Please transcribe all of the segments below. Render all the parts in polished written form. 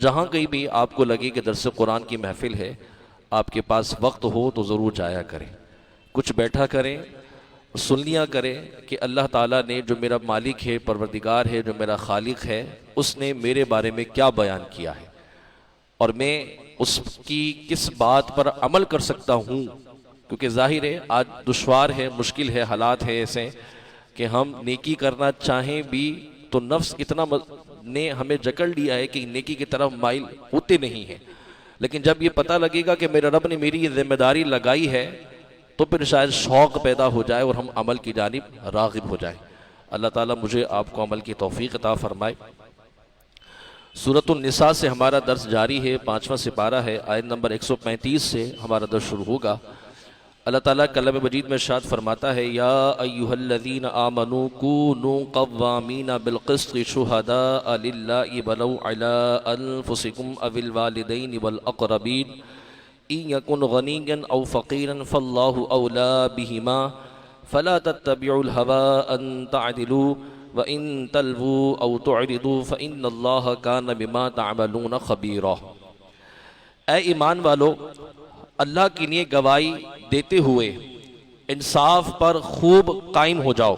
جہاں کہیں بھی آپ کو لگے کہ درس قرآن کی محفل ہے، آپ کے پاس وقت ہو تو ضرور جایا کریں، کچھ بیٹھا کریں، سن لیا کریں کہ اللہ تعالیٰ نے جو میرا مالک ہے، پروردگار ہے، جو میرا خالق ہے، اس نے میرے بارے میں کیا بیان کیا ہے اور میں اس کی کس بات پر عمل کر سکتا ہوں۔ کیونکہ ظاہر ہے آج دشوار ہے، مشکل ہے، حالات ہے ایسے کہ ہم نیکی کرنا چاہیں بھی تو نفس اتنا نے ہمیں جکڑ لیا ہے کہ نیکی کی طرف مائل ہوتے نہیں ہیں۔ لیکن جب یہ پتہ لگے گا کہ میرے رب نے میری یہ ذمہ داری لگائی ہے تو پھر شاید شوق پیدا ہو جائے اور ہم عمل کی جانب راغب ہو جائیں۔ اللہ تعالیٰ مجھے آپ کو عمل کی توفیق عطا فرمائے۔ سورۃ النساء سے ہمارا درس جاری ہے، 5واں سپارہ ہے، آیت نمبر 135 سے ہمارا درس شروع ہوگا۔ اللہ تعالیٰ کلام مجید میں ارشاد فرماتا ہے، یا ایھا الذین آمنوا کونوا قوامین بالقسط شہداء للہ ولو علی انفسکم او الوالدین والاقربین ان یکن غنیا او فقیرا فاللہ اولی بہما فلا تتبعوا الہوی ان تعدلوا وَإِن تَلْوُوا أَوْ تُعْرِضُوا فَإِنَّ اللَّهَ كَانَ بِمَا تَعْمَلُونَ خَبِيرًا۔ اے ایمان والو، اللہ کے لیے گواہی دیتے ہوئے انصاف پر خوب قائم ہو جاؤ،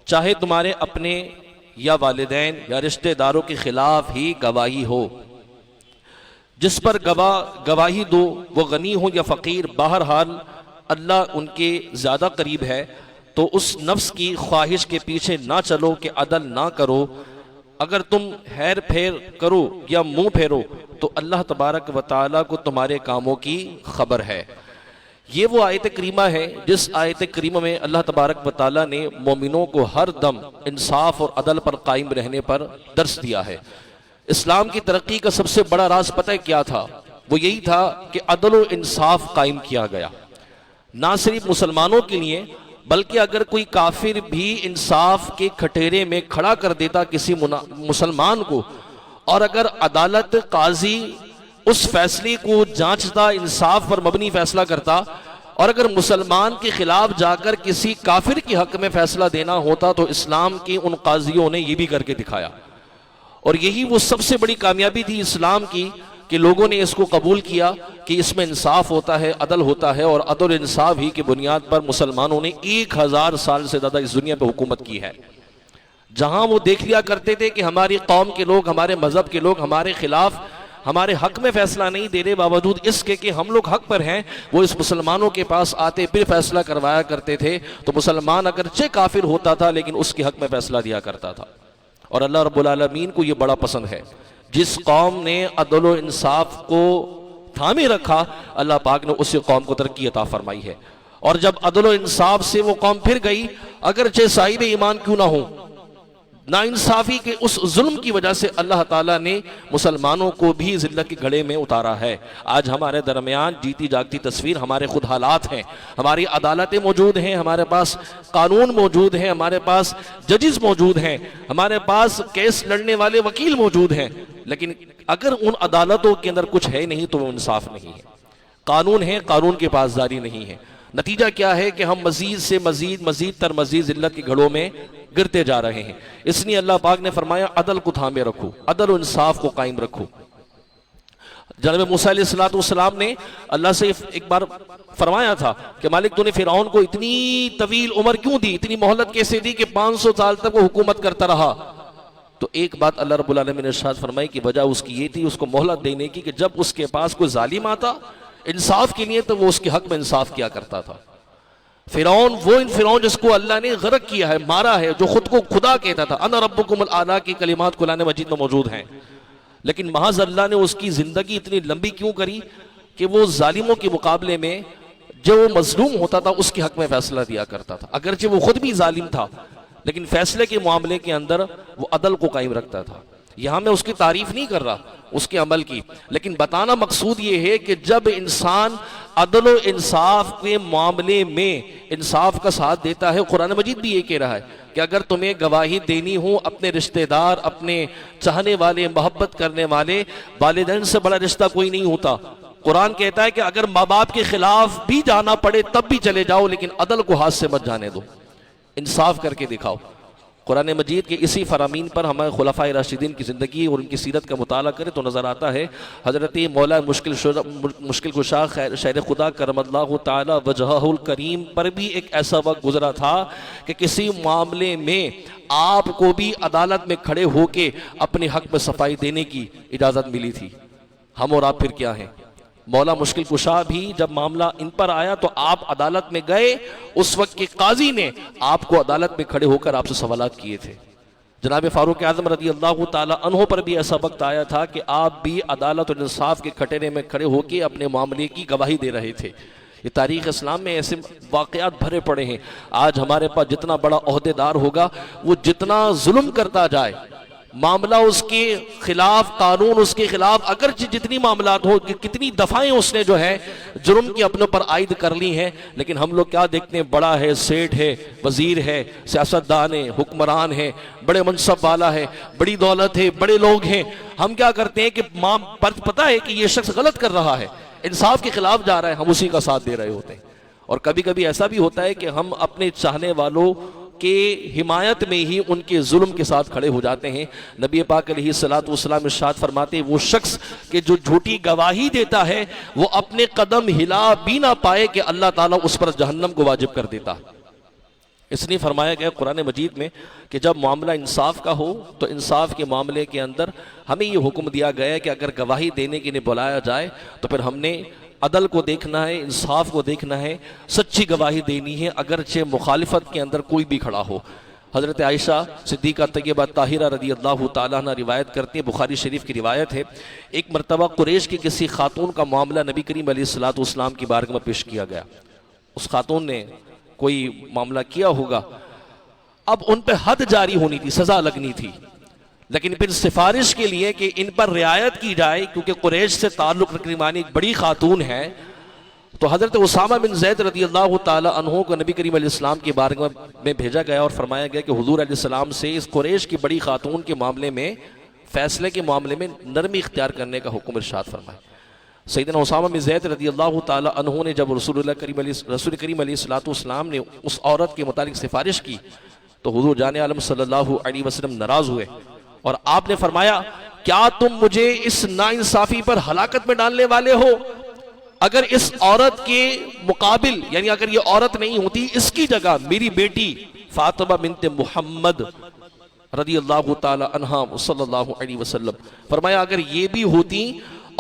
چاہے تمہارے اپنے یا والدین یا رشتہ داروں کے خلاف ہی گواہی ہو۔ جس پر گواہی دو وہ غنی ہو یا فقیر، بہرحال اللہ ان کے زیادہ قریب ہے۔ تو اس نفس کی خواہش کے پیچھے نہ چلو کہ عدل نہ کرو۔ اگر تم ہیر پھیر کرو یا منہ پھیرو تو اللہ تبارک و تعالیٰ کو تمہارے کاموں کی خبر ہے۔ یہ وہ آیت کریمہ ہے جس آیت کریمہ میں اللہ تبارک و تعالیٰ نے مومنوں کو ہر دم انصاف اور عدل پر قائم رہنے پر درس دیا ہے۔ اسلام کی ترقی کا سب سے بڑا راز پتہ کیا تھا؟ وہ یہی تھا کہ عدل و انصاف قائم کیا گیا، نہ صرف مسلمانوں کے لیے بلکہ اگر کوئی کافر بھی انصاف کے کھٹیرے میں کھڑا کر دیتا کسی مسلمان کو، اور اگر عدالت قاضی اس فیصلے کو جانچتا، انصاف پر مبنی فیصلہ کرتا، اور اگر مسلمان کے خلاف جا کر کسی کافر کے حق میں فیصلہ دینا ہوتا تو اسلام کے ان قاضیوں نے یہ بھی کر کے دکھایا۔ اور یہی وہ سب سے بڑی کامیابی تھی اسلام کی کہ لوگوں نے اس کو قبول کیا کہ اس میں انصاف ہوتا ہے، عدل ہوتا ہے، اور عدل انصاف ہی کی بنیاد پر مسلمانوں نے 1000 سال سے زیادہ اس دنیا پہ حکومت کی ہے۔ جہاں وہ دیکھ لیا کرتے تھے کہ ہماری قوم کے لوگ، ہمارے مذہب کے لوگ ہمارے خلاف ہمارے حق میں فیصلہ نہیں دے رہے، باوجود اس کے کہ ہم لوگ حق پر ہیں، وہ اس مسلمانوں کے پاس آتے پھر فیصلہ کروایا کرتے تھے۔ تو مسلمان اگرچہ کافر ہوتا تھا لیکن اس کے حق میں فیصلہ دیا کرتا تھا، اور اللہ رب العالمین کو یہ بڑا پسند ہے۔ جس قوم نے عدل و انصاف کو تھامے رکھا، اللہ پاک نے اسی قوم کو ترقی عطا فرمائی ہے۔ اور جب عدل و انصاف سے وہ قوم پھر گئی، اگرچہ صاحب ایمان کیوں نہ ہو، ناانصافی کے اس ظلم کی وجہ سے اللہ تعالیٰ نے مسلمانوں کو بھی ذلت کے گھڑے میں اتارا ہے۔ آج ہمارے درمیان جیتی جاگتی تصویر ہمارے خود حالات ہیں، ہماری عدالتیں موجود ہیں، ہمارے پاس قانون موجود ہیں، ہمارے پاس ججز موجود ہیں، ہمارے پاس کیس لڑنے والے وکیل موجود ہیں، لیکن اگر ان عدالتوں کے اندر کچھ ہے نہیں تو وہ انصاف نہیں ہے۔ قانون ہے، قانون کی پاسداری نہیں ہے۔ نتیجہ کیا ہے کہ ہم مزید سے مزید تر مزید ذلت کے گھڑوں میں گرتے جا رہے ہیں۔ اس لیے اللہ پاک نے فرمایا عدل کو تھامے رکھو، عدل و انصاف کو قائم رکھو۔ جناب موسیٰ علیہ السلام نے اللہ سے ایک بار فرمایا تھا کہ مالک تو نے فرعون کو اتنی طویل عمر کیوں دی، اتنی مہلت کیسے دی کہ 500 سال تک وہ حکومت کرتا رہا؟ تو ایک بات اللہ رب العالمین نے ارشاد فرمائی کہ وجہ اس کی یہ تھی، اس کو مہلت دینے کی، کہ جب اس کے پاس کوئی ظالم آتا انصاف کے لیے تو وہ اس کے حق میں انصاف کیا کرتا تھا۔ فرعون جس کو اللہ نے غرق کیا ہے، مارا ہے، جو خود کو خدا کہتا تھا، انا ربکم الاعلی کی کلمات قرآن مجید میں موجود ہیں، لیکن محض اللہ نے اس کی زندگی اتنی لمبی کیوں کری کہ وہ ظالموں کے مقابلے میں جو مظلوم ہوتا تھا اس کے حق میں فیصلہ دیا کرتا تھا، اگرچہ وہ خود بھی ظالم تھا لیکن فیصلے کے معاملے کے اندر وہ عدل کو قائم رکھتا تھا۔ یہاں میں اس کی تعریف نہیں کر رہا، اس کے عمل کی، لیکن بتانا مقصود یہ ہے کہ جب انسان عدل و انصاف کے معاملے میں انصاف کا ساتھ دیتا ہے، قرآن مجید بھی یہ کہہ رہا ہے کہ اگر تمہیں گواہی دینی ہو، اپنے رشتہ دار، اپنے چاہنے والے، محبت کرنے والے، والدین سے بڑا رشتہ کوئی نہیں ہوتا۔ قرآن کہتا ہے کہ اگر ماں باپ کے خلاف بھی جانا پڑے تب بھی چلے جاؤ، لیکن عدل کو ہاتھ سے مت جانے دو، انصاف کر کے دکھاؤ۔ قرآن مجید کے اسی فرامین پر ہمارے خلفائے راشدین کی زندگی اور ان کی سیرت کا مطالعہ کریں تو نظر آتا ہے حضرت مولا مشکل کشا شہر خدا کرم اللہ تعالی وجہہ الکریم پر بھی ایک ایسا وقت گزرا تھا کہ کسی معاملے میں آپ کو بھی عدالت میں کھڑے ہو کے اپنے حق میں صفائی دینے کی اجازت ملی تھی. ہم اور آپ پھر کیا ہیں؟ مولا مشکل کشا بھی جب معاملہ ان پر آیا تو آپ عدالت میں گئے، اس وقت کے قاضی نے آپ کو عدالت میں کھڑے ہو کر آپ سے سوالات کیے تھے. جناب فاروق اعظم رضی اللہ تعالی عنہ پر بھی ایسا وقت آیا تھا کہ آپ بھی عدالت اور انصاف کے کھٹیرے میں کھڑے ہو کے اپنے معاملے کی گواہی دے رہے تھے. یہ تاریخ اسلام میں ایسے واقعات بھرے پڑے ہیں. آج ہمارے پاس جتنا بڑا عہدیدار ہوگا وہ جتنا ظلم کرتا جائے، معاملہ اس کے خلاف، قانون اس کے خلاف اگرچہ جتنی معاملات ہو، کتنی دفعیں اس نے جو ہے جرم کی اپنے پر عائد کر لی ہیں، لیکن ہم لوگ کیا دیکھتے ہیں؟ بڑا ہے، سیٹھ ہے، وزیر ہے، سیاستدان ہے، حکمران ہے، بڑے منصب والا ہے، بڑی دولت ہے، بڑے لوگ ہیں. ہم کیا کرتے ہیں کہ پتہ ہے کہ یہ شخص غلط کر رہا ہے، انصاف کے خلاف جا رہا ہے، ہم اسی کا ساتھ دے رہے ہوتے ہیں. اور کبھی کبھی ایسا بھی ہوتا ہے کہ ہم اپنے چاہنے والوں کہ حمایت میں ہی ان کے ظلم کے ساتھ کھڑے ہو جاتے ہیں. نبی پاک علیہ الصلوۃ والسلام ارشاد فرماتے ہیں وہ شخص کہ جو جھوٹی گواہی دیتا ہے وہ اپنے قدم ہلا بھی نہ پائے کہ اللہ تعالیٰ اس پر جہنم کو واجب کر دیتا. اس لیے فرمایا گیا قرآن مجید میں کہ جب معاملہ انصاف کا ہو تو انصاف کے معاملے کے اندر ہمیں یہ حکم دیا گیا ہے کہ اگر گواہی دینے کے لیے بلایا جائے تو پھر ہم نے عدل کو دیکھنا ہے، انصاف کو دیکھنا ہے، سچی گواہی دینی ہے اگرچہ مخالفت کے اندر کوئی بھی کھڑا ہو. حضرت عائشہ صدیقہ طیبہ طاہرہ رضی اللہ تعالیٰ عنہ روایت کرتے ہیں، بخاری شریف کی روایت ہے، ایک مرتبہ قریش کی کسی خاتون کا معاملہ نبی کریم علیہ الصلوۃ والسلام کی بارگاہ میں پیش کیا گیا. اس خاتون نے کوئی معاملہ کیا ہوگا، اب ان پہ حد جاری ہونی تھی، سزا لگنی تھی، لیکن پھر سفارش کے لیے کہ ان پر رعایت کی جائے کیونکہ قریش سے تعلق رکھنے والی ایک بڑی خاتون ہے، تو حضرت اسامہ بن زید رضی اللہ تعالی عنہ کو نبی کریم علیہ السلام کی بارگاہ میں بھیجا گیا اور فرمایا گیا کہ حضور علیہ السلام سے اس قریش کی بڑی خاتون کے معاملے میں، فیصلے کے معاملے میں نرمی اختیار کرنے کا حکم ارشاد فرمائے. سیدنا اسامہ بن زید رضی اللہ تعالی عنہ نے جب رسول کریم علیہ الصلوۃ والسلام نے اس عورت کے متعلق سفارش کی تو حضور جان عالم صلی اللہ علیہ وسلم ناراض ہوئے اور آپ نے فرمایا کیا تم مجھے اس ناانصافی پر ہلاکت میں ڈالنے والے ہو؟ اگر اس عورت کے مقابل، یعنی اگر یہ عورت نہیں ہوتی، اس کی جگہ میری بیٹی فاطمہ بنت محمد رضی اللہ تعالی عنہا صلی اللہ علیہ وسلم، فرمایا اگر یہ بھی ہوتی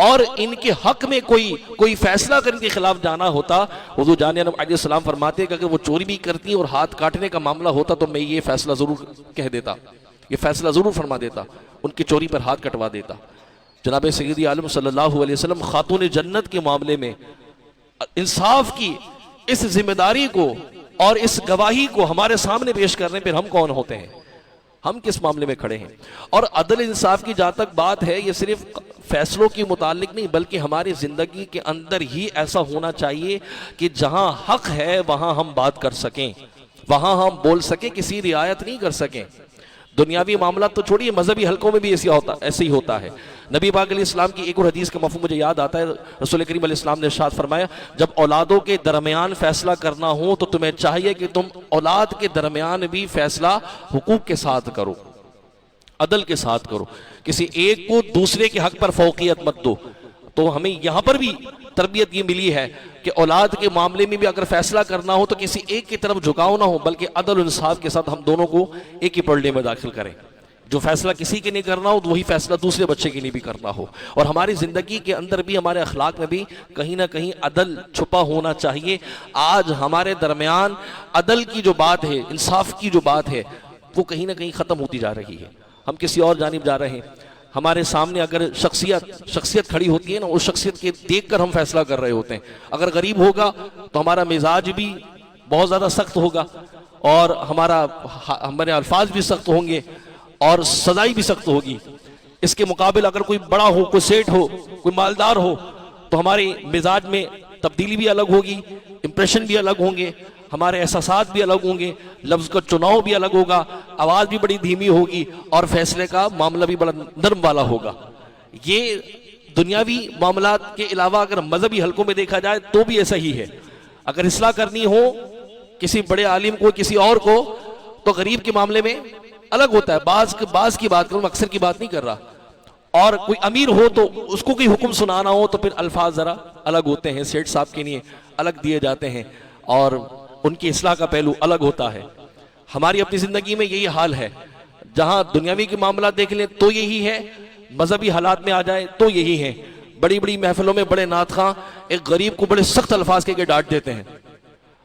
اور ان کے حق میں کوئی فیصلہ کرنے کے خلاف جانا ہوتا، حضور جان علیہ السلام فرماتے کہ اگر وہ چوری بھی کرتی اور ہاتھ کاٹنے کا معاملہ ہوتا تو میں یہ فیصلہ ضرور کہہ دیتا، یہ فیصلہ ضرور فرما دیتا، ان کی چوری پر ہاتھ کٹوا دیتا. جناب سیدی عالم صلی اللہ علیہ وسلم خاتون جنت کے معاملے میں انصاف کی اس ذمہ داری کو اور اس گواہی کو ہمارے سامنے پیش کرنے پر ہم کون ہوتے ہیں؟ ہم کس معاملے میں کھڑے ہیں؟ اور عدل انصاف کی جہاں تک بات ہے، یہ صرف فیصلوں کی متعلق نہیں بلکہ ہماری زندگی کے اندر ہی ایسا ہونا چاہیے کہ جہاں حق ہے وہاں ہم بات کر سکیں، وہاں ہم بول سکیں، کسی رعایت نہیں کر سکیں. دنیاوی معاملات تو چھوڑیے، مذہبی حلقوں میں بھی ایسے ہی ہوتا ہے. نبی پاک علیہ السلام کی ایک اور حدیث کا مفہوم مجھے یاد آتا ہے، رسول کریم علیہ السلام نے ارشاد فرمایا جب اولادوں کے درمیان فیصلہ کرنا ہو تو تمہیں چاہیے کہ تم اولاد کے درمیان بھی فیصلہ حقوق کے ساتھ کرو، عدل کے ساتھ کرو، کسی ایک کو دوسرے کے حق پر فوقیت مت دو. تو ہمیں یہاں پر بھی تربیت یہ ملی ہے کہ اولاد کے معاملے میں بھی اگر فیصلہ کرنا ہو تو کسی ایک کی طرف جھکاؤ نہ ہو بلکہ عدل و انصاف کے ساتھ ہم دونوں کو ایک ہی پردے میں داخل کریں. جو فیصلہ کسی کے نہیں کرنا ہو تو وہی فیصلہ دوسرے بچے کے لیے بھی کرنا ہو. اور ہماری زندگی کے اندر بھی، ہمارے اخلاق میں بھی کہیں نہ کہیں عدل چھپا ہونا چاہیے. آج ہمارے درمیان عدل کی جو بات ہے، انصاف کی جو بات ہے، وہ کہیں نہ کہیں ختم ہوتی جا رہی ہے. ہم کسی اور جانب جا رہے ہیں. ہمارے سامنے اگر شخصیت کھڑی ہوتی ہے نا، اس شخصیت کے دیکھ کر ہم فیصلہ کر رہے ہوتے ہیں. اگر غریب ہوگا تو ہمارا مزاج بھی بہت زیادہ سخت ہوگا اور ہمارے الفاظ بھی سخت ہوں گے اور سزائی بھی سخت ہوگی. اس کے مقابل اگر کوئی بڑا ہو، کوئی سیٹھ ہو، کوئی مالدار ہو تو ہمارے مزاج میں تبدیلی بھی الگ ہوگی، امپریشن بھی الگ ہوں گے، ہمارے احساسات بھی الگ ہوں گے، لفظ کا چناؤ بھی الگ ہوگا، آواز بھی بڑی دھیمی ہوگی اور فیصلے کا معاملہ بھی بڑا نرم والا ہوگا. یہ دنیاوی معاملات کے علاوہ اگر مذہبی حلقوں میں دیکھا جائے تو بھی ایسا ہی ہے. اگر اصلاح کرنی ہو کسی بڑے عالم کو، کسی اور کو، تو غریب کے معاملے میں الگ ہوتا ہے. بعض کی بات کروں، اکثر کی بات نہیں کر رہا. اور کوئی امیر ہو تو اس کو کوئی حکم سنانا ہو تو پھر الفاظ ذرا الگ ہوتے ہیں، سیٹھ صاحب کے لیے الگ دیے جاتے ہیں اور ان کی اصلاح کا پہلو الگ ہوتا ہے. ہماری اپنی زندگی میں یہی حال ہے. جہاں دنیاوی کے معاملات دیکھ لیں تو یہی ہے، مذہبی حالات میں آ جائے تو یہی ہے. بڑی بڑی محفلوں میں بڑے نعت خواں ایک غریب کو بڑے سخت الفاظ کے ڈانٹ دیتے ہیں.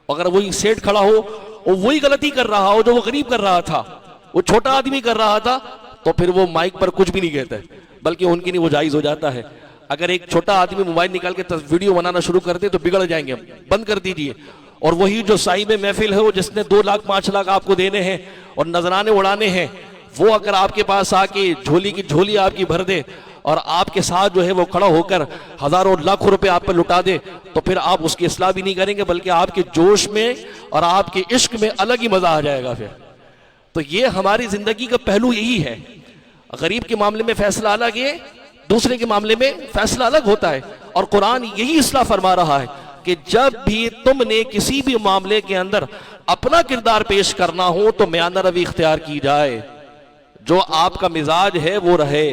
اگر وہی سیٹھ کھڑا ہو اور وہی غلطی کر رہا ہو جو وہ غریب کر رہا تھا، وہ چھوٹا آدمی کر رہا تھا، تو پھر وہ مائک پر کچھ بھی نہیں کہتا ہے، بلکہ ان کے لیے وہ جائز ہو جاتا ہے. اگر ایک چھوٹا آدمی موبائل نکال کے ویڈیو بنانا شروع کر دے تو بگڑ جائیں گے، بند کر دیجئے. اور وہی جو صاحب محفل ہے وہ جس نے 2 لاکھ 5 لاکھ آپ کو دینے ہیں اور نذرانے اڑانے ہیں، وہ اگر آپ کے پاس آ کے جھولی کی جھولی آپ کی بھر دے اور آپ کے ساتھ جو ہے وہ کھڑا ہو کر ہزاروں لاکھوں روپے آپ پر لٹا دے، تو پھر آپ اس کی اصلاح بھی نہیں کریں گے، بلکہ آپ کے جوش میں اور آپ کے عشق میں الگ ہی مزہ آ جائے گا. پھر تو یہ ہماری زندگی کا پہلو یہی ہے. غریب کے معاملے میں فیصلہ الگ ہے، دوسرے کے معاملے میں فیصلہ الگ ہوتا ہے. اور قرآن یہی اصلاح فرما رہا ہے کہ جب بھی تم نے کسی بھی معاملے کے اندر اپنا کردار پیش کرنا ہو تو میانہ روی اختیار کی جائے. جو آپ کا مزاج ہے وہ رہے.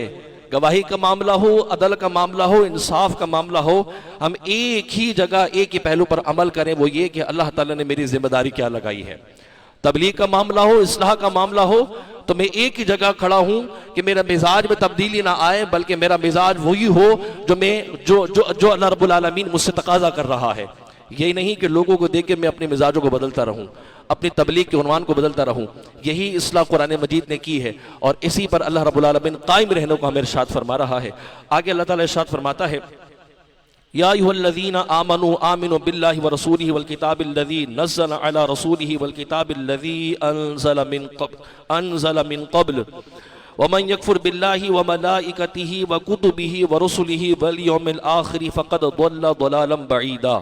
گواہی کا معاملہ ہو، عدل کا معاملہ ہو، انصاف کا معاملہ ہو، ہم ایک ہی جگہ ایک ہی پہلو پر عمل کریں، وہ یہ کہ اللہ تعالیٰ نے میری ذمہ داری کیا لگائی ہے. تبلیغ کا معاملہ ہو، اصلاح کا معاملہ ہو، تو میں ایک ہی جگہ کھڑا ہوں کہ میرا مزاج میں تبدیلی نہ آئے، بلکہ میرا مزاج وہی ہو جو اللہ رب العالمین مجھ سے تقاضا کر رہا ہے. یہی نہیں کہ لوگوں کو دیکھ کے میں اپنے مزاجوں کو بدلتا رہوں، اپنی تبلیغ کے عنوان کو بدلتا رہوں. یہی اصلاح قرآن مجید نے کی ہے اور اسی پر اللہ رب العالمین قائم رہنے کو ہمیں ارشاد فرما رہا ہے. آگے اللہ تعالیٰ ارشاد فرماتا ہے، یا ایھا الذین آمنوا آمنوا باللہ ورسولہ والکتاب الذی نزل علی رسولہ والکتاب الذی انزل من قبل ومن یکفر باللہ وملائکتہ وکتبہ ورسلہ والیوم الآخر فقد ضل ضلالا بعیدا.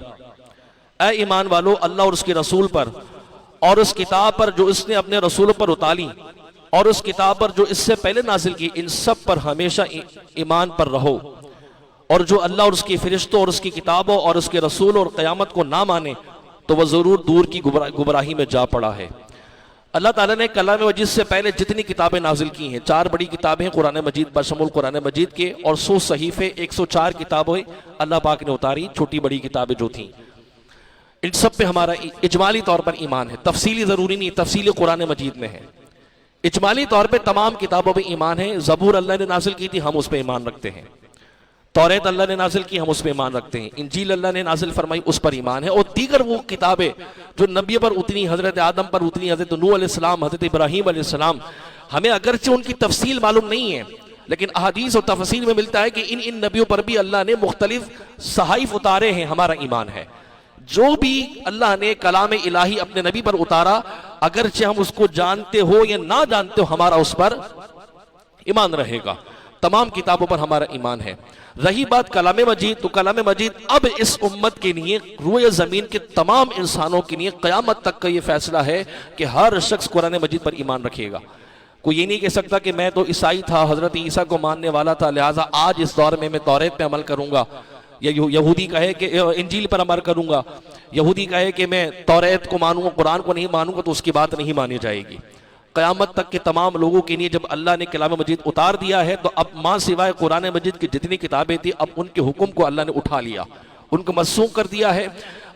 اے ایمان والو، اللہ اور اس کے رسول پر اور اس کتاب پر جو اس نے اپنے رسولوں پر اتاری اور اس کتاب پر جو اس سے پہلے نازل کی، ان سب پر ہمیشہ ایمان پر رہو. اور جو اللہ اور اس کی فرشتوں اور اس کی کتابوں اور اس کے رسولوں اور قیامت کو نہ مانے تو وہ ضرور دور کی گمراہی میں جا پڑا ہے. اللہ تعالیٰ نے کلام مجید سے پہلے جتنی کتابیں نازل کی ہیں، 4 بڑی کتابیں ہیں قرآن مجید بشمول قرآن مجید کے، اور 100 صحیفے 104 کتابیں اللہ پاک نے اتاری، چھوٹی بڑی کتابیں جو تھیں. ان سب پہ ہمارا اجمالی طور پر ایمان ہے. تفصیلی ضروری نہیں، تفصیلی قرآن مجید میں ہے. اجمالی طور پہ تمام کتابوں پہ ایمان ہے. زبور اللہ نے نازل کی تھی، ہم اس پہ ایمان رکھتے ہیں. توریت اللہ نے نازل کی، ہم اس پہ ایمان رکھتے ہیں. انجیل اللہ نے نازل فرمائی، اس پر ایمان ہے. اور دیگر وہ کتابیں جو نبی پر اتنی، حضرت آدم پر اتنی، حضرت نوح علیہ السلام، حضرت ابراہیم علیہ السلام، ہمیں اگرچہ ان کی تفصیل معلوم نہیں ہے، لیکن احادیث اور تفصیل میں ملتا ہے کہ ان نبیوں پر بھی اللہ نے مختلف صحائف اتارے ہیں. ہمارا ایمان ہے جو بھی اللہ نے کلام الہی اپنے نبی پر اتارا، اگرچہ ہم اس کو جانتے ہو یا نہ جانتے ہو، ہمارا اس پر ایمان رہے گا. تمام کتابوں پر ہمارا ایمان ہے. رہی بات کلام مجید، تو کلام مجید اب اس امت کے لیے، روئے زمین کے تمام انسانوں کے لیے قیامت تک کا یہ فیصلہ ہے کہ ہر شخص قرآن مجید پر ایمان رکھے گا. کوئی یہ نہیں کہہ سکتا کہ میں تو عیسائی تھا، حضرت عیسیٰ کو ماننے والا تھا، لہٰذا آج اس دور میں توریت پہ عمل کروں گا، یا یہودی کہے کہ انجیل پر عمل کروں گا، یہودی کہے کہ میں توریت کو مانوں گا، قرآن کو نہیں مانوں گا، تو اس کی بات نہیں مانی جائے گی. قیامت تک کے تمام لوگوں کے لیے جب اللہ نے کلام مجید اتار دیا ہے تو اب ماں سوائے قرآن مجید کی جتنی کتابیں تھیں، اب ان کے حکم کو اللہ نے اٹھا لیا، ان کو منسوخ کر دیا ہے.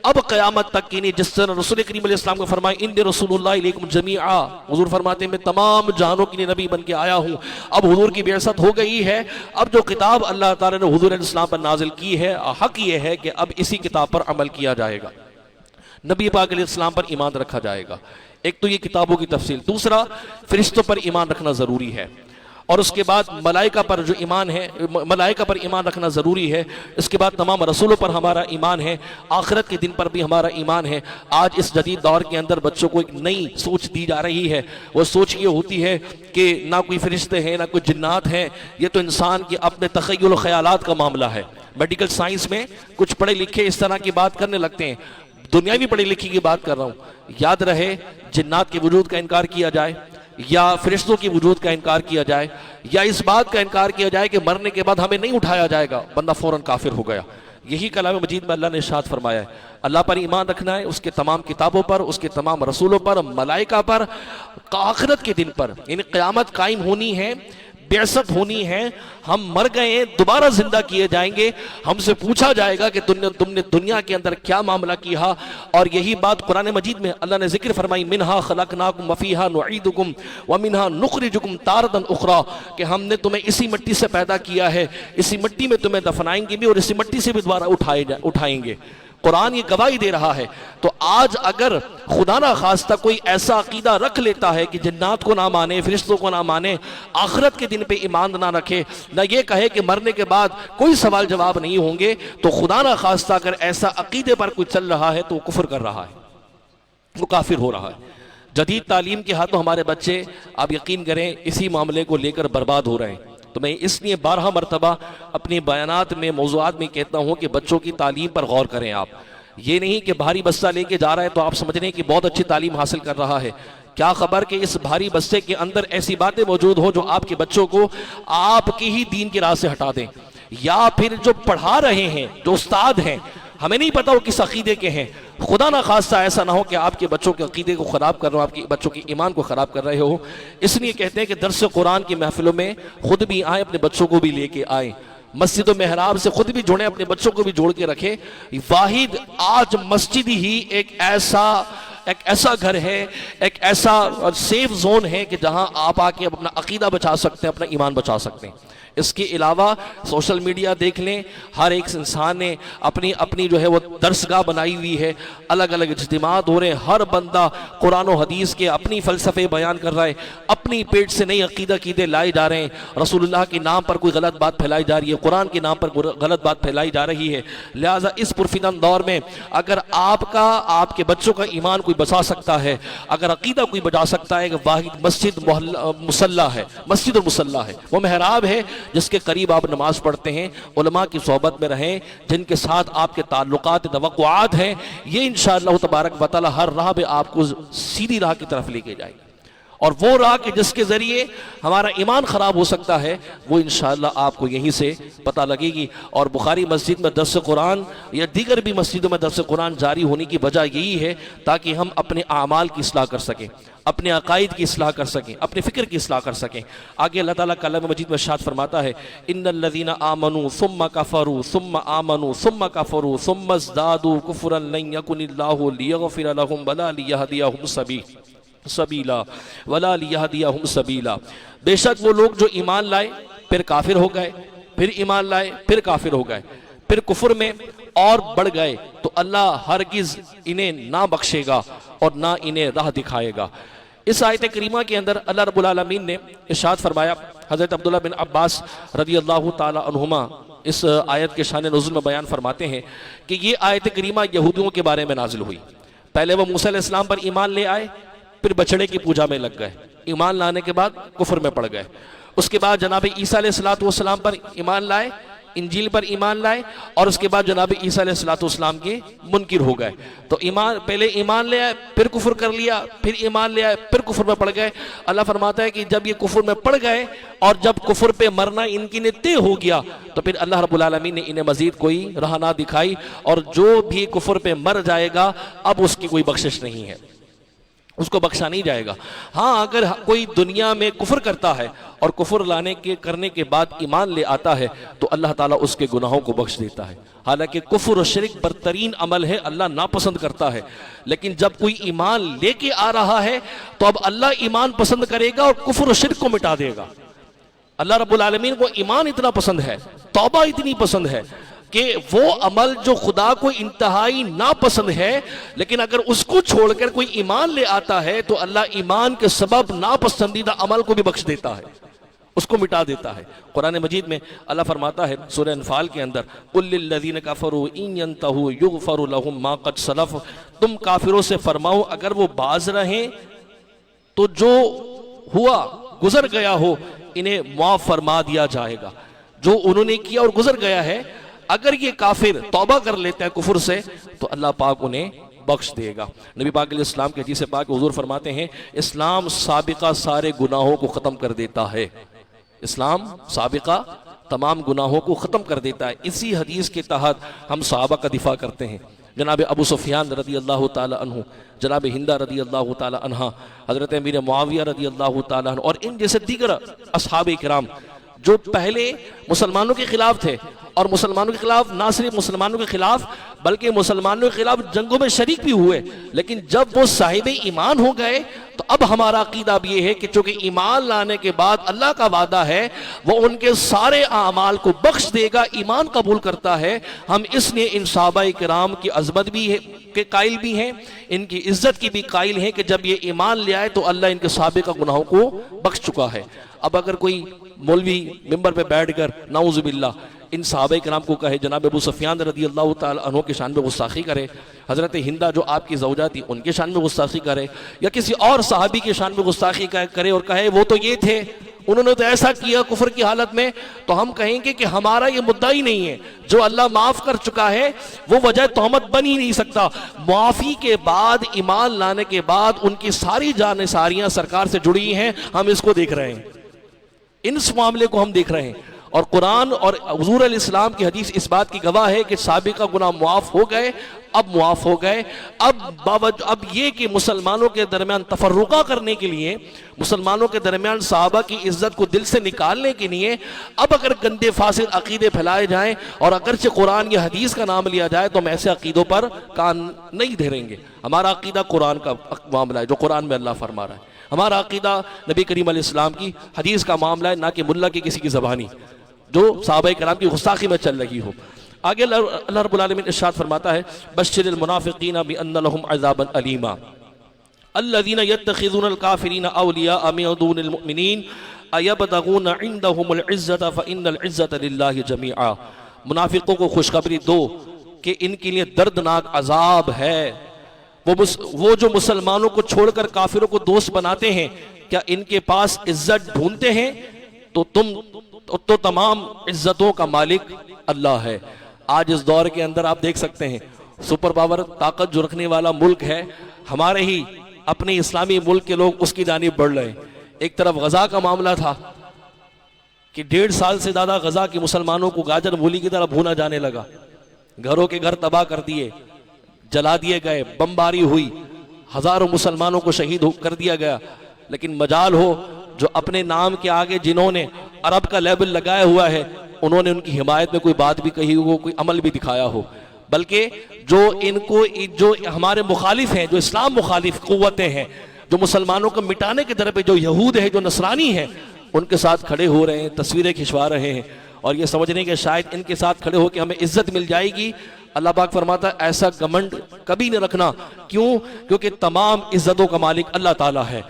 اب قیامت تک کے لیے جس طرح رسول کریم علیہ السلام کو فرمایا ان رسول اللہ علیکم جمیعا، حضور فرماتے ہیں میں تمام جہانوں کے لیے نبی بن کے آیا ہوں. اب حضور کی بعثت ہو گئی ہے. اب جو کتاب اللہ تعالیٰ نے حضور علیہ السلام پر نازل کی ہے، حق یہ ہے کہ اب اسی کتاب پر عمل کیا جائے گا، نبی پاک علیہ السلام پر ایمان رکھا جائے گا. ایک تو یہ کتابوں کی تفصیل، دوسرا فرشتوں پر ایمان رکھنا ضروری ہے، اور اس کے بعد ملائکہ پر جو ایمان ہے، ملائکہ پر ایمان رکھنا ضروری ہے. اس کے بعد تمام رسولوں پر ہمارا ایمان ہے، آخرت کے دن پر بھی ہمارا ایمان ہے. آج اس جدید دور کے اندر بچوں کو ایک نئی سوچ دی جا رہی ہے. وہ سوچ یہ ہوتی ہے کہ نہ کوئی فرشتے ہیں، نہ کوئی جنات ہیں، یہ تو انسان کے اپنے تخیل و خیالات کا معاملہ ہے. میڈیکل سائنس میں کچھ پڑھے لکھے اس طرح کی بات کرنے لگتے ہیں. دنیاوی پڑھی لکھی کی بات کر رہا ہوں. یاد رہے جنات کے وجود کا انکار کیا جائے، یا فرشتوں کی وجود کا انکار کیا جائے، یا اس بات کا انکار کیا جائے کہ مرنے کے بعد ہمیں نہیں اٹھایا جائے گا، بندہ فوراً کافر ہو گیا. یہی کلام مجید میں اللہ نے ارشاد فرمایا ہے اللہ پر ایمان رکھنا ہے، اس کے تمام کتابوں پر، اس کے تمام رسولوں پر، ملائکہ پر، آخرت کے دن پر، یعنی قیامت قائم ہونی ہے، بعثت ہونی ہے، ہم مر گئے ہیں، دوبارہ زندہ کیے جائیں گے، ہم سے پوچھا جائے گا کہ تم نے دنیا کے اندر کیا معاملہ کیا. اور یہی بات قرآن مجید میں اللہ نے ذکر فرمائی منہا خلقناکم وفیہا نعیدکم ومنہا نخرجکم تارۃ اخری، کہ ہم نے تمہیں اسی مٹی سے پیدا کیا ہے، اسی مٹی میں تمہیں دفنائیں گے بھی اور اسی مٹی سے بھی دوبارہ اٹھائیں گے. قرآن یہ گواہی دے رہا ہے. تو آج اگر خدا نہ خواستہ کوئی ایسا عقیدہ رکھ لیتا ہے کہ جنات کو نہ مانے، فرشتوں کو نہ مانے، آخرت کے دن پہ ایمان نہ رکھے، نہ یہ کہے کہ مرنے کے بعد کوئی سوال جواب نہیں ہوں گے، تو خدا نہ خواستہ اگر ایسا عقیدے پر کوئی چل رہا ہے تو وہ کفر کر رہا ہے، وہ کافر ہو رہا ہے. جدید تعلیم کے ہاتھوں ہمارے بچے، آپ یقین کریں، اسی معاملے کو لے کر برباد ہو رہے ہیں. تو میں اس لیے 12 مرتبہ اپنے بیانات میں، موضوعات میں کہتا ہوں کہ بچوں کی تعلیم پر غور کریں. آپ یہ نہیں کہ بھاری بستہ لے کے جا رہا ہے تو آپ سمجھ رہے ہیں کہ بہت اچھی تعلیم حاصل کر رہا ہے. کیا خبر کہ اس بھاری بستے کے اندر ایسی باتیں موجود ہو جو آپ کے بچوں کو آپ کی ہی دین کی راہ سے ہٹا دیں، یا پھر جو پڑھا رہے ہیں، جو استاد ہیں، ہمیں نہیں پتا وہ کس عقیدے کے ہیں. خدا نہ خواستہ ایسا نہ ہو کہ آپ کے بچوں کے عقیدے کو خراب کر رہے ہو، آپ کے بچوں کے ایمان کو خراب کر رہے ہو. اس لیے کہتے ہیں کہ درس قرآن کی محفلوں میں خود بھی آئیں، اپنے بچوں کو بھی لے کے آئیں، مسجد و محراب سے خود بھی جڑیں، اپنے بچوں کو بھی جوڑ کے رکھیں. واحد آج مسجد ہی ایک ایسا گھر ہے، ایک ایسا سیف زون ہے کہ جہاں آپ آ کے اپنا عقیدہ بچا سکتے ہیں، اپنا ایمان بچا سکتے ہیں. اس کے علاوہ سوشل میڈیا دیکھ لیں، ہر ایک انسان نے اپنی جو ہے وہ درسگاہ بنائی ہوئی ہے، الگ الگ اجتماعات ہو رہے ہیں، ہر بندہ قرآن و حدیث کے اپنی فلسفے بیان کر رہا ہے، اپنی پیٹ سے نئی عقیدے لائے جا رہے ہیں، رسول اللہ کے نام پر کوئی غلط بات پھیلائی جا رہی ہے، قرآن کے نام پر غلط بات پھیلائی جا رہی ہے. لہٰذا اس پرفتن دور میں اگر آپ کے بچوں کا ایمان کوئی بچا سکتا ہے، اگر عقیدہ کوئی بچا سکتا ہے، کہ واحد مسجد مصلی ہے، مسجد اور مصلی ہے، وہ محراب ہے جس کے قریب آپ نماز پڑھتے ہیں، علماء کی صحبت میں رہیں، جن کے ساتھ آپ کے تعلقات، توقعات ہیں، یہ انشاءاللہ تبارک و تعالی ہر راہ پہ آپ کو سیدھی راہ کی طرف لے کے جائے گی. اور وہ راہ کہ جس کے ذریعے ہمارا ایمان خراب ہو سکتا ہے، وہ انشاءاللہ آپ کو یہیں سے پتہ لگے گی. اور بخاری مسجد میں درس قرآن یا دیگر بھی مسجدوں میں درس قرآن جاری ہونے کی وجہ یہی ہے تاکہ ہم اپنے اعمال کی اصلاح کر سکیں، اپنے عقائد کی اصلاح کر سکیں، اپنے فکر کی اصلاح کر سکیں. آگے اللہ تعالیٰ کلام مجید میں ارشاد فرماتا ہے ان الذین آمنوا ثم کفروا ثم آمنوا ثم کفروا ثم ازدادوا کفرا لن یکن اللہ لیغفر لهم ولا لیہدیہم سبیلا ولا لیہدیہم سبیلا. بے شک وہ لوگ جو ایمان لائے پھر کافر ہو گئے، پھر ایمان لائے پھر کافر ہو گئے، پھر کفر میں اور بڑھ گئے، تو اللہ ہرگز انہیں نہ بخشے گا اور نہ انہیں راہ دکھائے گا. اس آیت کریمہ کے اندر اللہ رب العالمین نے ارشاد فرمایا، حضرت عبداللہ بن عباس رضی اللہ تعالی عنہما اس آیت کے شان نزول میں بیان فرماتے ہیں کہ یہ آیت کریمہ یہودیوں کے بارے میں نازل ہوئی. پہلے وہ موسیٰ علیہ السلام پر ایمان لے آئے، پھر بچڑے کی پوجا میں لگ گئے، ایمان لانے کے بعد کفر میں پڑ گئے. اس کے بعد جناب عیسیٰ علیہ السلام پر ایمان لائے، انجیل پر ایمان لائے، اور اس کے بعد جناب عیسیٰ علیہ السلام کے منکر ہو گئے. تو پہلے ایمان لے آئے، پھر کفر کر لیا، پھر ایمان لے آئے، پھر کفر میں پڑ گئے. اللہ فرماتا ہے کہ جب یہ کفر میں پڑ گئے اور جب کفر پہ مرنا ان کی نے طے ہو گیا، تو پھر اللہ رب العالمین نے انہیں مزید کوئی راہ نہ دکھائی، اور جو بھی کفر پہ مر جائے گا اب اس کی کوئی بخشش نہیں ہے، اس کو بخشا نہیں جائے گا. ہاں اگر کوئی دنیا میں کفر کرتا ہے اور کفر کرنے کے بعد ایمان لے آتا ہے تو اللہ تعالیٰ اس کے گناہوں کو بخش دیتا ہے. حالانکہ کفر و شرک برترین عمل ہے، اللہ ناپسند کرتا ہے، لیکن جب کوئی ایمان لے کے آ رہا ہے تو اب اللہ ایمان پسند کرے گا اور کفر و شرک کو مٹا دے گا. اللہ رب العالمین کو ایمان اتنا پسند ہے، توبہ اتنی پسند ہے کہ وہ عمل جو خدا کو انتہائی ناپسند ہے، لیکن اگر اس کو چھوڑ کر کوئی ایمان لے آتا ہے تو اللہ ایمان کے سبب ناپسندیدہ عمل کو بھی بخش دیتا ہے، اس کو مٹا دیتا ہے. قرآن مجید میں اللہ فرماتا ہے سورہ انفال کے اندر قُلْ لِلَّذِينَ كَفَرُوا إِن يَنْتَهُوا يُغْفَرُ لَهُم مَا قَدْ سَلَفَ، تم کافروں سے فرماؤ اگر وہ باز رہیں تو جو ہوا گزر گیا ہو انہیں معاف فرما دیا جائے گا. جو انہوں نے کیا اور گزر گیا ہے، اگر یہ کافر توبہ کر لیتا ہے کفر سے تو اللہ پاک انہیں بخش دے گا. نبی پاک علیہ السلام کے حدیث پاک حضور فرماتے ہیں اسلام سابقہ سارے گناہوں کو ختم کر دیتا ہے. اسلام سابقہ تمام گناہوں کو ختم کر دیتا ہے۔ اسی حدیث کے تحت ہم صحابہ کا دفاع کرتے ہیں، جناب ابو سفیان رضی اللہ تعالی عنہ، جناب ہندہ رضی اللہ تعالی عنہ، حضرت امیر معاویہ رضی اللہ تعالی عنہ، اور ان جیسے دیگر اصحاب کرام جو پہلے مسلمانوں کے خلاف تھے، اور مسلمانوں کے خلاف نہ صرف مسلمانوں کے خلاف بلکہ مسلمانوں کے خلاف جنگوں میں شریک بھی ہوئے، لیکن جب وہ صاحب ایمان ہو گئے تو اب ہمارا عقیدہ اب یہ ہے کہ چونکہ ایمان لانے کے بعد اللہ کا وعدہ ہے وہ ان کے سارے اعمال کو بخش دے گا، ایمان قبول کرتا ہے۔ ہم اس لیے ان صحابہ کرام کی عظمت بھی ہے کے قائل بھی ہیں، ان کی عزت کی بھی قائل ہیں کہ جب یہ ایمان لے آئے تو اللہ ان کے سابقہ گناہوں کو بخش چکا ہے۔ اب اگر کوئی مولوی ممبر پہ بیٹھ کر نعوذ باللہ ان صحابہ کرام کو کہے، جناب ابو سفیان رضی اللہ تعالی عنہ کے شان میں گستاخی کرے، حضرت ہندہ جو آپ کی زوجہ تھی ان کے شان میں گستاخی کرے، یا کسی اور صحابی کے شان میں گستاخی کرے اور کہے وہ تو یہ تھے، انہوں نے تو ایسا کیا کفر کی حالت میں، تو ہم کہیں گے کہ ہمارا یہ مدعا ہی نہیں ہے، جو اللہ معاف کر چکا ہے وہ وجہ تہمت بن ہی نہیں سکتا۔ معافی کے بعد، ایمان لانے کے بعد ان کی ساری جانثاریاں سرکار سے جڑی ہیں، ہم اس کو دیکھ رہے ہیں، اس معاملے کو ہم دیکھ رہے ہیں، اور قرآن اور حضور علیہ السلام کی حدیث اس بات کی گواہ ہے کہ سابقہ گناہ معاف ہو گئے، اب معاف ہو گئے۔ اب یہ کہ مسلمانوں کے درمیان تفرقہ کرنے کے لیے، مسلمانوں کے درمیان صحابہ کی عزت کو دل سے نکالنے کے لیے اب اگر گندے فاسد عقیدے پھیلائے جائیں اور اگرچہ قرآن یا حدیث کا نام لیا جائے تو ہم ایسے عقیدوں پر کان نہیں دھریں گے۔ ہمارا عقیدہ قرآن کا معاملہ ہے، جو قرآن میں اللہ فرما رہا ہے، ہمارا عقیدہ نبی کریم علیہ السلام کی حدیث کا معاملہ ہے، نہ کہ ملا کی کسی کی زبانی جو صحابہ کرام کی گستاخی میں چل رہی ہو۔ آگے اللہ رب العالمین ارشاد فرماتا ہے، بشر المنافقین بان لهم عذابا الیما الذین یتخذون الکافرین اولیاء من دون المؤمنین ایبتغون عندهم العزة فان العزة للہ جمیعا۔ منافقوں کو خوشخبری دو کہ ان کے لیے دردناک عذاب ہے، وہ جو مسلمانوں کو چھوڑ کر کافروں کو دوست بناتے ہیں، کیا ان کے پاس عزت ڈھونڈتے ہیں؟ تو تمام عزتوں کا مالک اللہ ہے۔ آج اس دور کے اندر آپ دیکھ سکتے ہیں سپر پاور طاقت جو رکھنے والا ملک ہے، ہمارے ہی اپنے اسلامی ملک کے لوگ اس کی جانب بڑھ رہے ہیں۔ ایک طرف غزہ کا معاملہ تھا کہ 1.5 سال سے زیادہ غزہ کے مسلمانوں کو گاجر مولی کی طرح بھونا جانے لگا، گھروں کے گھر تباہ کر دیے، جلا دیے گئے، بمباری ہوئی، ہزاروں مسلمانوں کو شہید کر دیا گیا۔ لیکن مجال ہو جو اپنے نام کے آگے جنہوں نے عرب کا لیبل لگایا ہوا ہے، انہوں نے ان کی حمایت میں کوئی بات بھی کہی ہو، کوئی عمل بھی دکھایا ہو، بلکہ جو ہمارے مخالف ہیں، جو اسلام مخالف قوتیں ہیں، جو مسلمانوں کو مٹانے کے در پہ جو یہود ہیں، جو نصرانی ہیں، ان کے ساتھ کھڑے ہو رہے ہیں، تصویریں کھنچوا رہے ہیں، اور یہ سمجھنے کہ شاید ان کے ساتھ کھڑے ہو کے ہمیں عزت مل جائے گی۔ اللہ پاک فرماتا ہے ایسا گھمنڈ کبھی نہ رکھنا، کیونکہ تمام عزتوں کا مالک اللہ تعالیٰ ہے۔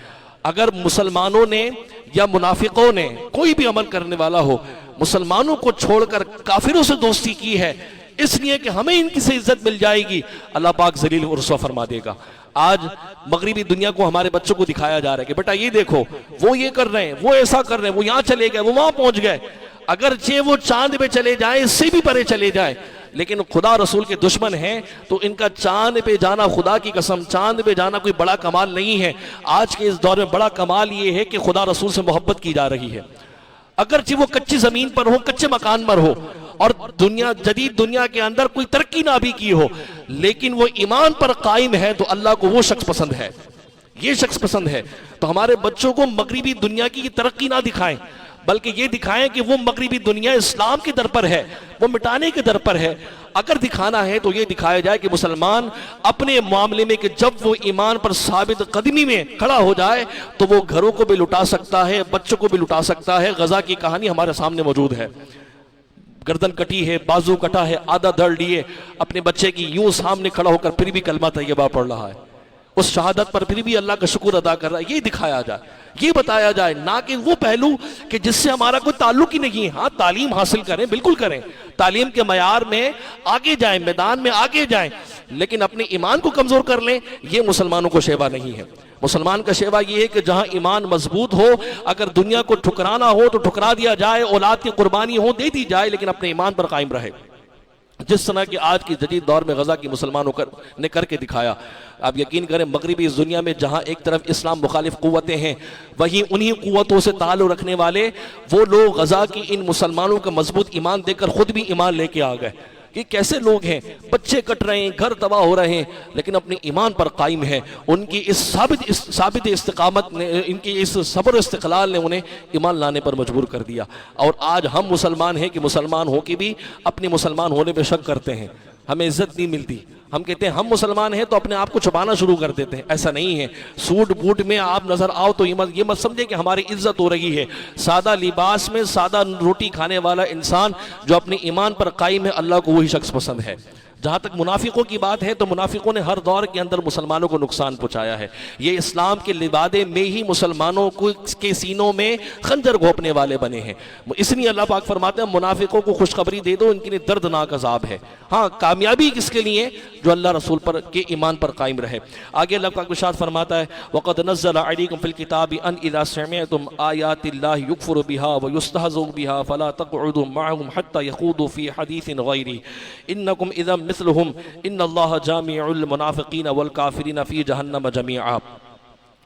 اگر مسلمانوں نے یا منافقوں نے، کوئی بھی عمل کرنے والا ہو، مسلمانوں کو چھوڑ کر کافروں سے دوستی کی ہے اس لیے کہ ہمیں ان کی سے عزت مل جائے گی، اللہ پاک ذلیل و رسوا فرما دے گا۔ آج مغربی دنیا کو ہمارے بچوں کو دکھایا جا رہا ہے کہ بیٹا یہ دیکھو، وہ یہ کر رہے ہیں، وہ ایسا کر رہے ہیں، وہ یہاں چلے گئے، وہ وہاں پہنچ گئے۔ اگرچہ وہ چاند پہ چلے جائیں، اس سے بھی پرے چلے جائیں، لیکن خدا رسول کے دشمن ہیں تو ان کا چاند پہ جانا، خدا کی قسم چاند پہ جانا کوئی بڑا کمال نہیں ہے۔ آج کے اس دور میں بڑا کمال یہ ہے کہ خدا رسول سے محبت کی جا رہی ہے، اگرچہ وہ کچی زمین پر ہو، کچے مکان پر ہو، اور جدید دنیا کے اندر کوئی ترقی نہ بھی کی ہو، لیکن وہ ایمان پر قائم ہے تو اللہ کو وہ شخص پسند ہے، یہ شخص پسند ہے۔ تو ہمارے بچوں کو مغربی دنیا کی ترقی نہ دکھائیں، بلکہ یہ دکھائیں کہ وہ مغربی دنیا اسلام کی در پر ہے، وہ مٹانے کے در پر ہے۔ اگر دکھانا ہے تو یہ دکھایا جائے کہ مسلمان اپنے معاملے میں کہ جب وہ ایمان پر ثابت قدمی میں کھڑا ہو جائے تو وہ گھروں کو بھی لٹا سکتا ہے، بچوں کو بھی لٹا سکتا ہے۔ غزہ کی کہانی ہمارے سامنے موجود ہے، گردن کٹی ہے، بازو کٹا ہے، آدھا دھڑ لیے اپنے بچے کی یوں سامنے کھڑا ہو کر پھر بھی کلمہ طیبہ پڑھ رہا ہے، اس شہادت پر پھر بھی اللہ کا شکر ادا کر رہا ہے۔ یہ دکھایا جائے، یہ بتایا جائے، نہ کہ وہ پہلو کہ جس سے ہمارا کوئی تعلق ہی نہیں ہے۔ ہاں تعلیم حاصل کریں، بالکل کریں، تعلیم کے معیار میں آگے جائیں، میدان میں آگے جائیں، لیکن اپنے ایمان کو کمزور کر لیں، یہ مسلمانوں کو شیوا نہیں ہے۔ مسلمان کا شیوا یہ ہے کہ جہاں ایمان مضبوط ہو، اگر دنیا کو ٹھکرانا ہو تو ٹھکرا دیا جائے، اولاد کی قربانی ہو دے دی جائے، لیکن اپنے ایمان پر قائم رہے۔ جس طرح کہ آج کی جدید دور میں غزہ کی مسلمانوں نے کر کے دکھایا. آپ یقین کریں مغربی اس دنیا میں جہاں ایک طرف اسلام مخالف قوتیں ہیں، وہیں انہی قوتوں سے تعلق رکھنے والے وہ لوگ غزہ کی ان مسلمانوں کا مضبوط ایمان دیکھ کر خود بھی ایمان لے کے آ گئے. یہ کیسے لوگ ہیں، بچے کٹ رہے ہیں، گھر تباہ ہو رہے ہیں، لیکن اپنے ایمان پر قائم ہیں. ان کی اس ثابت استقامت نے، ان کی اس صبر و استقلال نے انہیں ایمان لانے پر مجبور کر دیا. اور آج ہم مسلمان ہیں کہ مسلمان ہو کے بھی اپنے مسلمان ہونے پہ شک کرتے ہیں، ہمیں عزت نہیں ملتی. ہم کہتے ہیں ہم مسلمان ہیں تو اپنے آپ کو چھپانا شروع کر دیتے ہیں. ایسا نہیں ہے. سوٹ بوٹ میں آپ نظر آؤ تو یہ مت سمجھے کہ ہماری عزت ہو رہی ہے. سادہ لباس میں سادہ روٹی کھانے والا انسان جو اپنے ایمان پر قائم ہے، اللہ کو وہی شخص پسند ہے. جہاں تک منافقوں کی بات ہے تو منافقوں نے ہر دور کے اندر مسلمانوں کو نقصان پہنچایا ہے. یہ اسلام کے لبادے میں ہی مسلمانوں کے سینوں میں خنجر گھونپنے والے بنے ہیں. اس لیے اللہ پاک فرماتے ہیں منافقوں کو خوشخبری دے دو، ان کے لیے دردناک عذاب ہے. ہاں، کامیابی کس کے لیے؟ جو اللہ رسول پر کے ایمان پر قائم رہے. آگے اللہ پاک ارشاد فرماتا ہے وَقَدْ نَزَّلَ عَلَيْكُمْ فِي الْكِتَابِ أَنْ إِذَا سَمِعْتُمْ آيَاتِ اللَّهِ يُكْفَرُ بِهَا وَيُسْتَهْزَأُ بِهَا فَلَا تَقْعُدُوا مَعَهُمْ حَتَّى يَخُوضُوا فِي حَدِيثٍ غَيْرِهِ إِنَّكُمْ إِذًا مِثْلُهُمْ ان اللہ جامع المنافقین والکافرین فی جہنم جمیعا.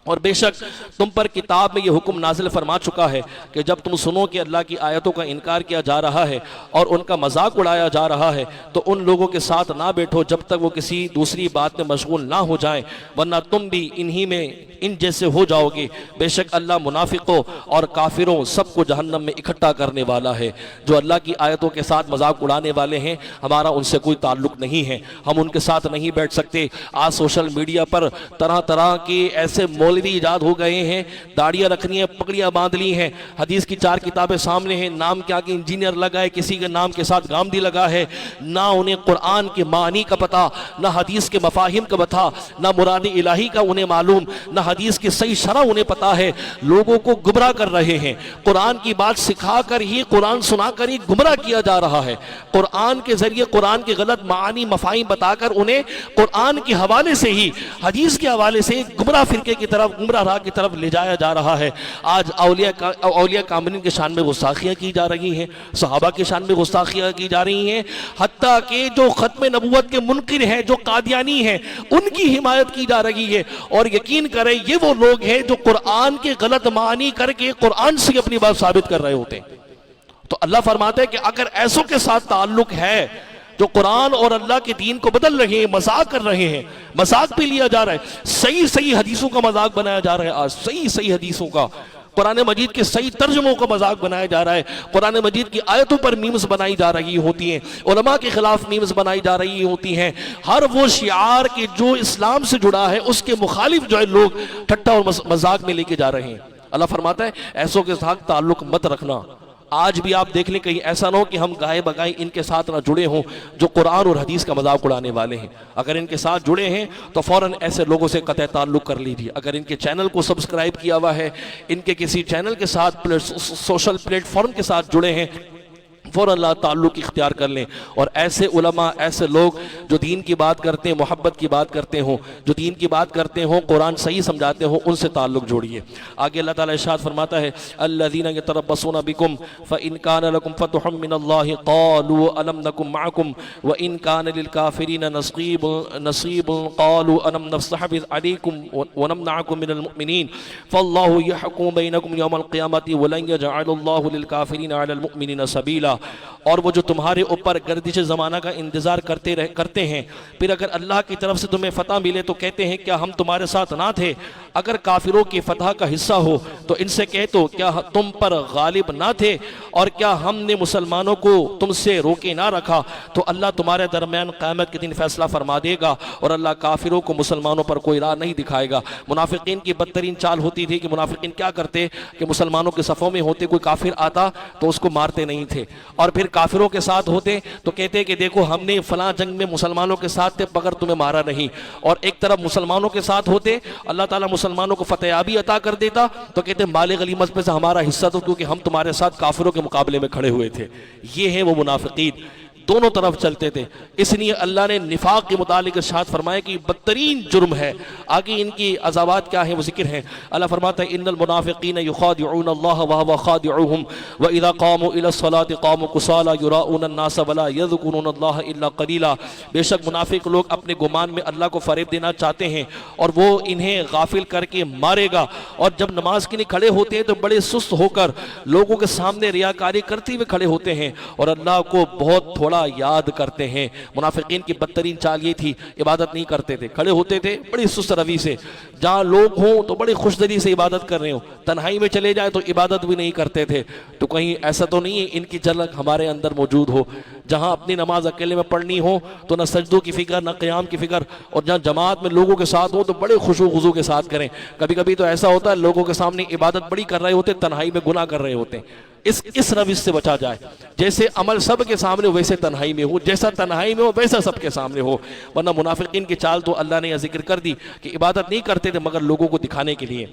اور بے شک تم پر کتاب میں یہ حکم نازل فرما چکا ہے کہ جب تم سنو کہ اللہ کی آیتوں کا انکار کیا جا رہا ہے اور ان کا مذاق اڑایا جا رہا ہے تو ان لوگوں کے ساتھ نہ بیٹھو جب تک وہ کسی دوسری بات میں مشغول نہ ہو جائیں، ورنہ تم بھی انہی میں ان جیسے ہو جاؤ گے. بے شک اللہ منافقوں اور کافروں سب کو جہنم میں اکٹھا کرنے والا ہے. جو اللہ کی آیتوں کے ساتھ مذاق اڑانے والے ہیں ہمارا ان سے کوئی تعلق نہیں ہے، ہم ان کے ساتھ نہیں بیٹھ سکتے. آج سوشل میڈیا پر طرح طرح کے ایسے مولوی ایجاد ہو گئے ہیں، داڑیاں رکھنی ہیں، پگڑیاں باندھ لی ہیں، حدیث کی 4 کتابیں سامنے ہیں، نام کیا کہ انجینئر لگا ہے، کسی کے نام کے ساتھ گامدی لگا ہے. نہ انہیں قرآن کے معنی کا پتہ، نہ حدیث کے مفاہیم کا پتہ، نہ مراد الہی کا انہیں معلوم، نہ حدیث کی صحیح شرح انہیں پتہ ہے. لوگوں کو گمراہ کر رہے ہیں. قرآن کی بات سکھا کر ہی، قرآن سنا کر ہی گمراہ کیا جا رہا ہے. قرآن کے ذریعے قرآن کے غلط معانی مفاہیم بتا کر انہیں قرآن کے حوالے سے ہی، حدیث کے حوالے سے گمراہ فرقے کی طرف، گمراہ راہ کی طرف لے جایا جا رہا ہے. آج اولیاء کاملین کے شان میں گستاخیاں کی جا رہی ہیں، صحابہ کے شان میں گستاخیاں کی جا رہی ہیں، حتیٰ کہ جو ختم نبوت کے منکر ہیں، جو قادیانی ہیں، ان کی حمایت کی جا رہی ہے. اور یقین کریں یہ وہ لوگ ہیں جو قرآن کے غلط معنی کر کے قرآن سے اپنی بات ثابت کر رہے ہوتے ہیں. تو اللہ فرماتا ہے کہ اگر ایسوں کے ساتھ تعلق ہے جو قرآن اور اللہ کے دین کو بدل رہے ہیں، مذاق کر رہے ہیں، مذاق پہ لیا جا رہا ہے، صحیح حدیثوں کا مذاق بنایا جا رہا ہے. آج صحیح حدیثوں کا، قرآن مجید کے صحیح ترجموں کا مذاق بنایا جا رہا ہے. قرآن مجید کی آیتوں پر میمز بنائی جا رہی ہوتی ہیں، علماء کے خلاف میمز بنائی جا رہی ہوتی ہیں. ہر وہ شعار کے جو اسلام سے جڑا ہے اس کے مخالف جو ہے لوگ ٹھٹا اور مذاق میں لے کے جا رہے ہیں. اللہ فرماتا ہے ایسوں کے ساتھ تعلق مت رکھنا. آج بھی آپ دیکھ لیں کہیں ایسا نہ ہو کہ ہم گائے بگائے ان کے ساتھ نہ جڑے ہوں جو قرآن اور حدیث کا مذاق اڑانے والے ہیں. اگر ان کے ساتھ جڑے ہیں تو فوراً ایسے لوگوں سے قطع تعلق کر لیجیے. اگر ان کے چینل کو سبسکرائب کیا ہوا ہے، ان کے کسی چینل کے ساتھ سوشل پلیٹ فارم کے ساتھ جڑے ہیں، فوراً اللہ تعلق اختیار کر لیں. اور ایسے علماء، ایسے لوگ جو دین کی بات کرتے ہیں، محبت کی بات کرتے ہوں، جو دین کی بات کرتے ہوں، قرآن صحیح سمجھاتے ہوں، ان سے تعلق جوڑیے. آگے اللہ تعالیٰ ارشاد فرماتا ہے الذین یتربصون بکم فإن کان لکم فتح من اللہ قالوا الم نکن معکم وإن کان للکافرین نصیب قالوا الم نستحوذ علیکم ونمنعکم من المؤمنین فاللہ یحکم بینکم یوم القیامۃ ولن یجعل اللہ للکافرین علی المؤمنین سبیلا. اور وہ جو تمہارے اوپر گردش زمانہ کا انتظار کرتے ہیں، پھر اگر اللہ کی طرف سے تمہیں فتح ملے تو کہتے ہیں کیا ہم تمہارے ساتھ نہ تھے؟ اگر کافروں کی فتح کا حصہ ہو تو ان سے کہہ تو کیا تم پر غالب نہ تھے؟ اور کیا ہم نے مسلمانوں کو تم سے روکے نہ رکھا؟ تو اللہ تمہارے درمیان قیامت کے دن فیصلہ فرما دے گا اور اللہ کافروں کو مسلمانوں پر کوئی راہ نہیں دکھائے گا. منافقین کی بدترین چال ہوتی تھی کہ منافقین کیا کرتے کہ مسلمانوں کے صفوں میں ہوتے، کوئی کافر آتا تو اس کو مارتے نہیں تھے، اور پھر کافروں کے ساتھ ہوتے تو کہتے کہ دیکھو ہم نے فلاں جنگ میں مسلمانوں کے ساتھ تھے مگر تمہیں مارا نہیں. اور ایک طرف مسلمانوں کے ساتھ ہوتے، اللہ تعالیٰ مسلمانوں کو فتح یابی عطا کر دیتا تو کہتے مال غنیمت میں سے ہمارا حصہ تو، کیونکہ ہم تمہارے ساتھ کافروں کے مقابلے میں کھڑے ہوئے تھے. یہ ہیں وہ منافقین دونوں طرف چلتے تھے. اس لیے اللہ نے نفاق کے متعلق ارشاد فرمایا کہ بدترین جرم ہے. آگے ان کی عذابات کیا ہیں وہ ذکر ہیں. اللہ فرماتا ہے ان المنافقین یخادعون اللہ وهو خادعهم واذا قاموا الى الصلاة قاموا كسالى يراؤون الناس ولا يذكرون الله الا قليلا. بے شک منافق لوگ اپنے گمان میں اللہ کو فریب دینا چاہتے ہیں اور وہ انہیں غافل کر کے مارے گا, اور جب نماز کے لیے کھڑے ہوتے ہیں تو بڑے سست ہو کر لوگوں کے سامنے ریاکاری کرتے ہوئے کھڑے ہوتے ہیں اور اللہ کو بہت تھوڑا یاد کرتے ہیں. منافقین کی بدترین چال یہ تھی, عبادت نہیں کرتے تھے, کھڑے ہوتے تھے بڑی سست روی سے, جہاں لوگ ہوں تو بڑی خوش دلی سے عبادت کر رہے ہوں, تنہائی میں چلے جائے تو عبادت بھی نہیں کرتے تھے. تو کہیں ایسا تو نہیں ہے ان کی جھلک ہمارے اندر موجود ہو, جہاں اپنی نماز اکیلے میں پڑھنی ہو تو نہ سجدوں کی فکر نہ قیام کی فکر, اور جہاں جماعت میں لوگوں کے ساتھ ہو تو بڑے خشوع و خضوع کے ساتھ کریں. کبھی کبھی تو ایسا ہوتا ہے لوگوں کے سامنے عبادت بڑی کر رہے ہوتے, تنہائی میں گناہ کر رہے ہوتے. اس روش سے بچا جائے, جیسے عمل سب کے سامنے ویسے تنہائی میں ہو, جیسا تنہائی میں ہو ویسا سب کے سامنے ہو. ورنہ منافقین کی چال تو اللہ نے یہ ذکر کر دی کہ عبادت نہیں کرتے تھے مگر لوگوں کو دکھانے کے لیے.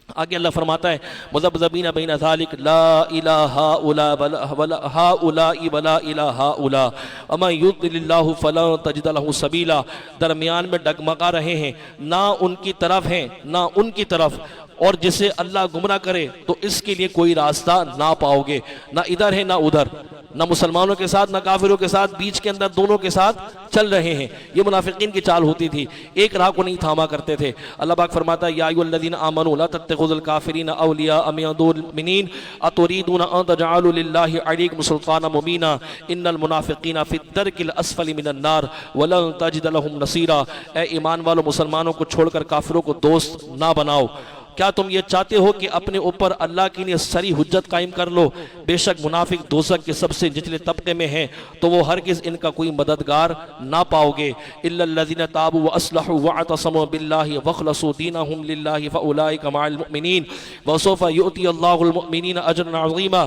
آگے اللہ فرماتا ہے مذبذبین بین ذالک لا الہ ہؤلاء ولا الہ ہؤلاء ومن یضلل اللہ فلن تجد له سبیلا. درمیان میں ڈگمگا رہے ہیں, نہ ان کی طرف ہیں نہ ان کی طرف, اور جسے اللہ گمراہ کرے تو اس کے لیے کوئی راستہ نہ پاؤ گے. نہ ادھر ہے نہ ادھر, نہ مسلمانوں کے ساتھ نہ کافروں کے ساتھ, بیچ کے اندر دونوں کے ساتھ چل رہے ہیں. یہ منافقین کی چال ہوتی تھی, ایک راہ کو نہیں تھاما کرتے تھے. اللہ پاک فرماتا ہے یا ایھا الذین آمنوا لا تتخذوا الکافرین اولیاء من دون المؤمنین اتريدون ان تجعلوا للہ علیکم سلطانا مبینا ان المنافقین فی الدرک الاسفل من النار ولن تجد لهم نصیرا. اے ایمان والو, مسلمانوں کو چھوڑ کر کافروں کو دوست نہ بناؤ. کیا تم یہ چاہتے ہو کہ اپنے اوپر اللہ کے لیے سری حجت قائم کر لو؟ بے شک منافق دوزخ کے سب سے نچلے طبقے میں ہیں, تو وہ ہرگز ان کا کوئی مددگار نہ پاؤ گے. الا الذين تابوا واصلحوا واعتصموا بالله واخلصوا دينهم لله فاولئك مع المؤمنين وسوف يؤتي الله المؤمنين اجرا عظيما.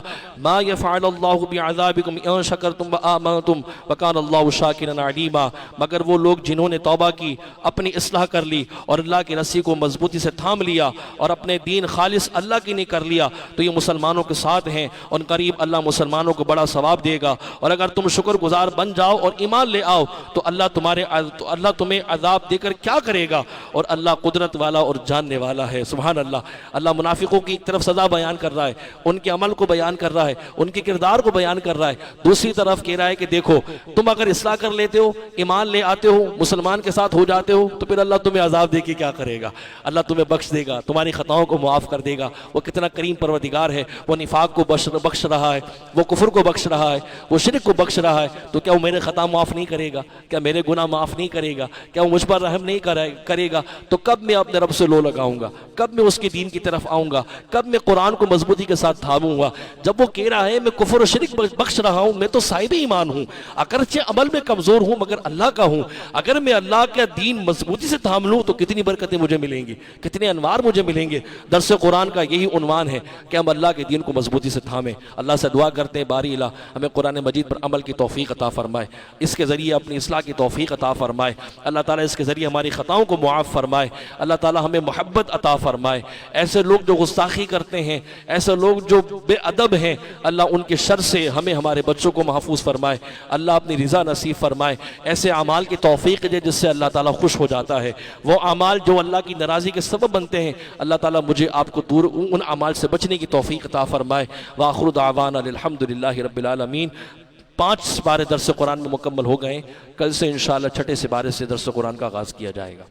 ما يفعل الله بعذابكم ان شكرتم وآمنتم وكان الله شاكرا عليما. مگر وہ لوگ جنہوں نے توبہ کی, اپنی اصلاح کر لی اور اللہ کی رسی کو مضبوطی سے تھام لیا اور اپنے دین خالص اللہ کی نہیں کر لیا, تو یہ مسلمانوں کے ساتھ ہیں. ان قریب اللہ مسلمانوں کو بڑا ثواب دے گا. اور اگر تم شکر گزار بن جاؤ اور ایمان لے آؤ تو اللہ تمہیں عذاب دے کر کیا کرے گا, اور اللہ قدرت والا اور جاننے والا ہے. سبحان اللہ. اللہ منافقوں کی ایک طرف سزا بیان کر رہا ہے, ان کے عمل کو بیان کر رہا ہے, ان کے کردار کو بیان کر رہا ہے. دوسری طرف کہہ رہا ہے کہ دیکھو تم اگر اصلاح کر لیتے ہو, ایمان لے آتے ہو, مسلمان کے ساتھ ہو جاتے ہو, تو پھر اللہ تمہیں عذاب دے کے کیا کرے گا؟ اللہ تمہیں بخش دے گا, تمہاری خطاؤں کو معاف کر دے گا. وہ کتنا کریم پروردگار ہے. وہ نفاق کو بخش رہا ہے, وہ کفر کو بخش رہا ہے, وہ شرک کو بخش رہا ہے, تو کیا وہ میرے خطا معاف نہیں کرے گا؟ کیا میرے گناہ معاف نہیں کرے گا؟ کیا وہ مجھ پر رحم نہیں کرے گا؟ تو کب میں اپنے رب سے لو لگاؤں گا؟ کب میں اس کے دین کی طرف آؤں گا؟ کب میں قرآن کو مضبوطی کے ساتھ تھاموں گا؟ جب وہ کہہ رہا ہے میں کفر و شرک بخش رہا ہوں, میں تو صاحب ایمان ہوں, اگرچہ عمل میں کمزور ہوں مگر اللہ کا ہوں. اگر میں اللہ کا دین مضبوطی سے تھام لوں تو کتنی برکتیں مجھے ملیں گی, کتنے انوار مجھے ملیں گے. درس قرآن کا یہی عنوان ہے کہ ہم اللہ کے دین کو مضبوطی سے تھامیں. اللہ سے دعا کرتے ہیں باری الہ ہمیں قرآن مجید پر عمل کی توفیق عطا فرمائے, اس کے ذریعے اپنی اصلاح کی توفیق عطا فرمائے. اللہ تعالیٰ اس کے ذریعے ہماری خطاؤں کو معاف فرمائے. اللہ تعالیٰ ہمیں محبت عطا فرمائے. ایسے لوگ جو گستاخی کرتے ہیں, ایسے لوگ جو بے ادب ہیں, اللہ ان کے شر سے ہمیں ہمارے بچوں کو محفوظ فرمائے. اللہ اپنی رضا نصیب فرمائے. ایسے اعمال کی توفیق دے جس سے اللہ تعالیٰ خوش ہو جاتا ہے. وہ اعمال جو اللہ کی ناراضی کے سبب بنتے ہیں, اللہ تعالیٰ مجھے آپ کو دور ان اعمال سے بچنے کی توفیق عطا فرمائے. وآخر دعوانا الحمدللہ رب العالمین. 5 بارے درس قرآن میں مکمل ہو گئے. کل سے انشاءاللہ 6 سے 12 سے درس قرآن کا آغاز کیا جائے گا.